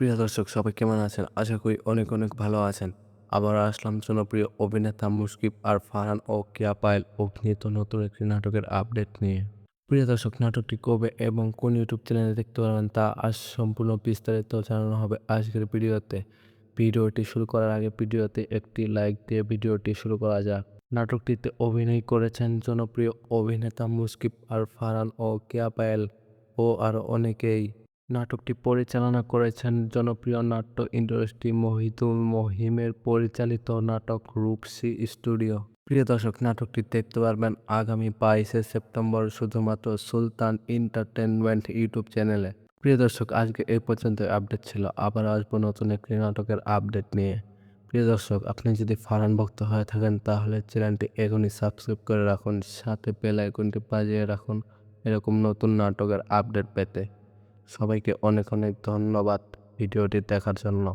প্রিয় দর্শক সবাই কেমন আছেন? আশা করি অনেক অনেক ভালো আছেন। আবারও আসলাম জনপ্রিয় অভিনেতা মুশকিব আর ফারহান ও কেয়া পায়েল অভিনীত নতুন একটি নাটকের আপডেট নিয়ে। প্রিয় দর্শক নাটকটি কবে এবং কোন ইউটিউব চ্যানেলে দেখতে পারবেন তা আজ সম্পূর্ণ বিস্তারিত জানানো হবে আজকের ভিডিওতে। ভিডিওটি শুরু করার আগে ভিডিওতে একটি লাইক দিয়ে ভিডিওটি শুরু করা যাক। নাটকটিতে অভিনয় করেছেন জনপ্রিয় অভিনেতা মুশকিব আর ফারহান ও কেয়া পায়েল ও আরও অনেকেই। নাটকটি পরিচালনা করেছেন জনপ্রিয় নাট্য ইন্ডাস্ট্রি মহিদুল মহিমের পরিচালিত নাটক রূপসী স্টুডিও। প্রিয় দর্শক নাটকটি দেখতে পারবেন আগামী 22শে সেপ্টেম্বর শুধুমাত্র সুলতান এন্টারটেনমেন্ট ইউটিউব চ্যানেলে। প্রিয় দর্শক আজকে এই পর্যন্ত আপডেট ছিল। আবার আসবো নতুন একটি নাটকের আপডেট নিয়ে। প্রিয় দর্শক আপনি যদি ফারহান ভক্ত হয়ে থাকেন তাহলে চ্যানেলটি এখনই সাবস্ক্রাইব করে রাখুন, সাথে বেল আইকনটি বাজিয়ে রাখুন এরকম নতুন নাটকের আপডেট পেতে। সবাইকে অনেক অনেক ধন্যবাদ ভিডিওটি দেখার জন্য।